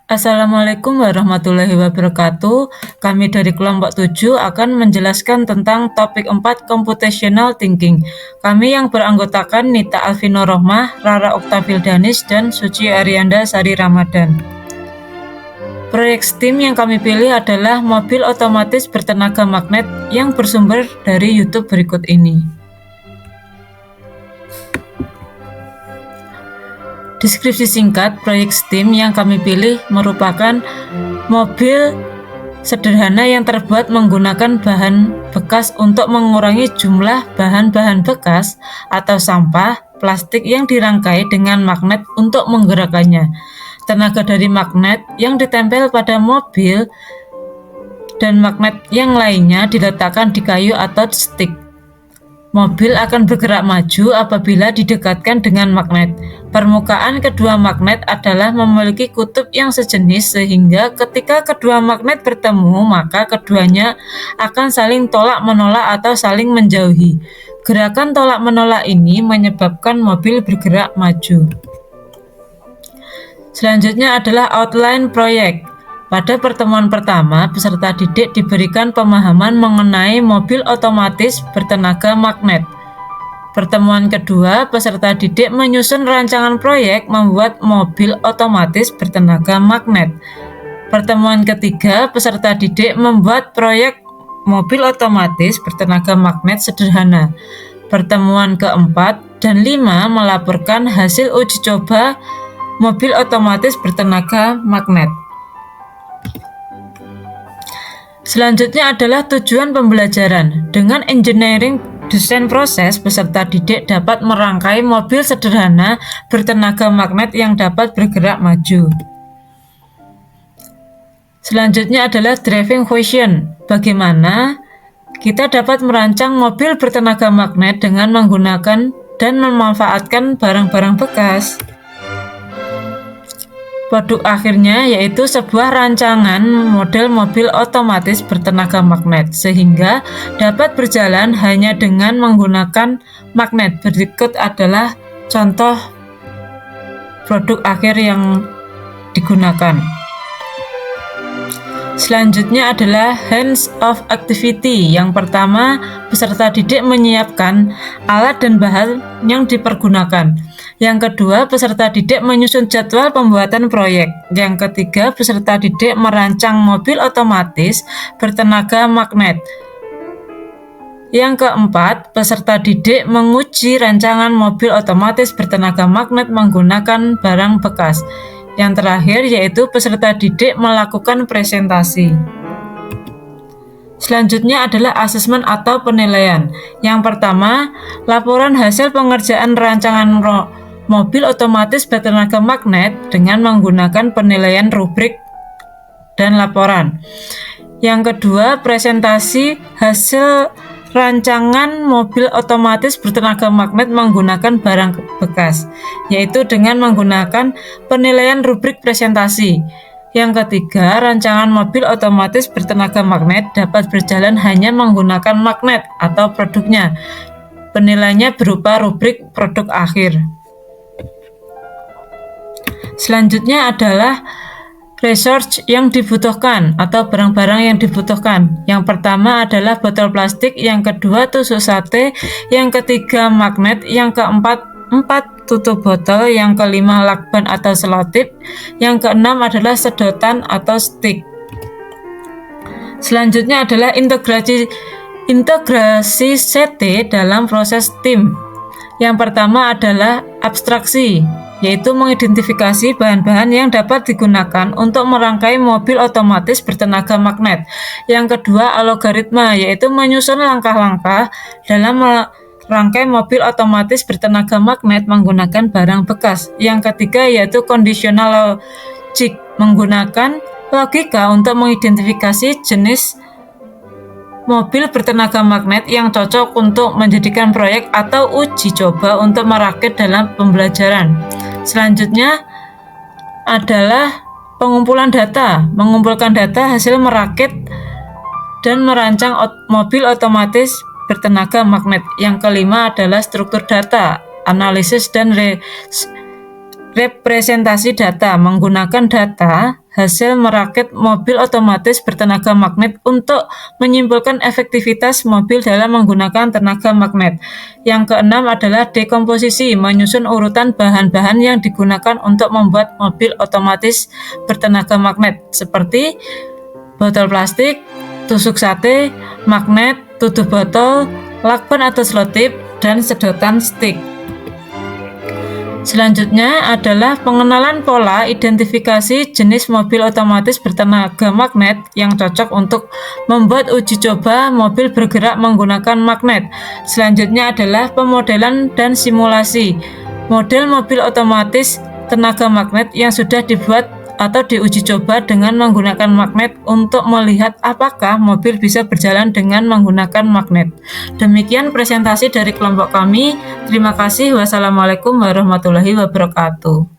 Assalamualaikum warahmatullahi wabarakatuh. Kami dari kelompok 7 akan menjelaskan tentang topik 4 Computational Thinking. Kami yang beranggotakan Nita Alvino Rohmah, Rara Oktavildanis, dan Suci Arianda Sari Ramadan. Proyek STEAM yang kami pilih adalah mobil otomatis bertenaga magnet yang bersumber dari YouTube berikut ini. Deskripsi singkat proyek STEAM yang kami pilih merupakan mobil sederhana yang terbuat menggunakan bahan bekas untuk mengurangi jumlah bahan-bahan bekas atau sampah plastik yang dirangkai dengan magnet untuk menggerakkannya. Tenaga dari magnet yang ditempel pada mobil dan magnet yang lainnya diletakkan di kayu atau stik. Mobil akan bergerak maju apabila didekatkan dengan magnet. Permukaan kedua magnet adalah memiliki kutub yang sejenis sehingga ketika kedua magnet bertemu maka keduanya akan saling tolak-menolak atau saling menjauhi. Gerakan tolak-menolak ini menyebabkan mobil bergerak maju. Selanjutnya adalah outline proyek. Pada pertemuan pertama, peserta didik diberikan pemahaman mengenai mobil otomatis bertenaga magnet. Pertemuan kedua, peserta didik menyusun rancangan proyek membuat mobil otomatis bertenaga magnet. Pertemuan ketiga, peserta didik membuat proyek mobil otomatis bertenaga magnet sederhana. Pertemuan keempat dan 5 melaporkan hasil uji coba mobil otomatis bertenaga magnet. Selanjutnya adalah tujuan pembelajaran. Dengan engineering design proses, peserta didik dapat merangkai mobil sederhana bertenaga magnet yang dapat bergerak maju. Selanjutnya adalah driving question. Bagaimana kita dapat merancang mobil bertenaga magnet dengan menggunakan dan memanfaatkan barang-barang bekas. Produk akhirnya yaitu sebuah rancangan model mobil otomatis bertenaga magnet sehingga dapat berjalan hanya dengan menggunakan magnet. Berikut adalah contoh produk akhir yang digunakan. Selanjutnya adalah hands-off activity. Yang pertama, peserta didik menyiapkan alat dan bahan yang dipergunakan. Yang kedua, peserta didik menyusun jadwal pembuatan proyek. Yang ketiga, peserta didik merancang mobil otomatis bertenaga magnet. Yang keempat, peserta didik menguji rancangan mobil otomatis bertenaga magnet menggunakan barang bekas. Yang terakhir yaitu peserta didik melakukan presentasi. Selanjutnya adalah asesmen atau penilaian. Yang pertama, laporan hasil pengerjaan rancangan mobil otomatis bertenaga magnet dengan menggunakan penilaian rubrik dan laporan. Yang kedua, presentasi hasil rancangan mobil otomatis bertenaga magnet menggunakan barang bekas, yaitu dengan menggunakan penilaian rubrik presentasi. Yang ketiga, rancangan mobil otomatis bertenaga magnet dapat berjalan hanya menggunakan magnet atau produknya. Penilaiannya berupa rubrik produk akhir. Selanjutnya adalah resource yang dibutuhkan atau barang-barang yang dibutuhkan. Yang pertama adalah botol plastik, yang kedua tusuk sate, yang ketiga magnet, yang keempat 4 tutup botol, yang kelima lakban atau selotip, yang keenam adalah sedotan atau stick. Selanjutnya adalah integrasi CT dalam proses STEAM. Yang pertama adalah abstraksi, yaitu mengidentifikasi bahan-bahan yang dapat digunakan untuk merangkai mobil otomatis bertenaga magnet. Yang kedua, algoritma, yaitu menyusun langkah-langkah dalam merangkai mobil otomatis bertenaga magnet menggunakan barang bekas. Yang ketiga yaitu conditional logic, menggunakan logika untuk mengidentifikasi jenis mobil bertenaga magnet yang cocok untuk menjadikan proyek atau uji coba untuk merakit dalam pembelajaran. Selanjutnya adalah pengumpulan data, mengumpulkan data hasil merakit dan merancang mobil otomatis bertenaga magnet. Yang kelima adalah struktur data, analisis dan representasi data, menggunakan data hasil merakit mobil otomatis bertenaga magnet untuk menyimpulkan efektivitas mobil dalam menggunakan tenaga magnet. Yang keenam adalah dekomposisi, menyusun urutan bahan-bahan yang digunakan untuk membuat mobil otomatis bertenaga magnet, seperti botol plastik, tusuk sate, magnet, tutup botol, lakban atau selotip, dan sedotan stick. Selanjutnya adalah pengenalan pola identifikasi jenis mobil otomatis bertenaga magnet yang cocok untuk membuat uji coba mobil bergerak menggunakan magnet. Selanjutnya adalah pemodelan dan simulasi model mobil otomatis tenaga magnet yang sudah dibuat atau diuji coba dengan menggunakan magnet untuk melihat apakah mobil bisa berjalan dengan menggunakan magnet. Demikian presentasi dari kelompok kami. Terima kasih. Wassalamualaikum warahmatullahi wabarakatuh.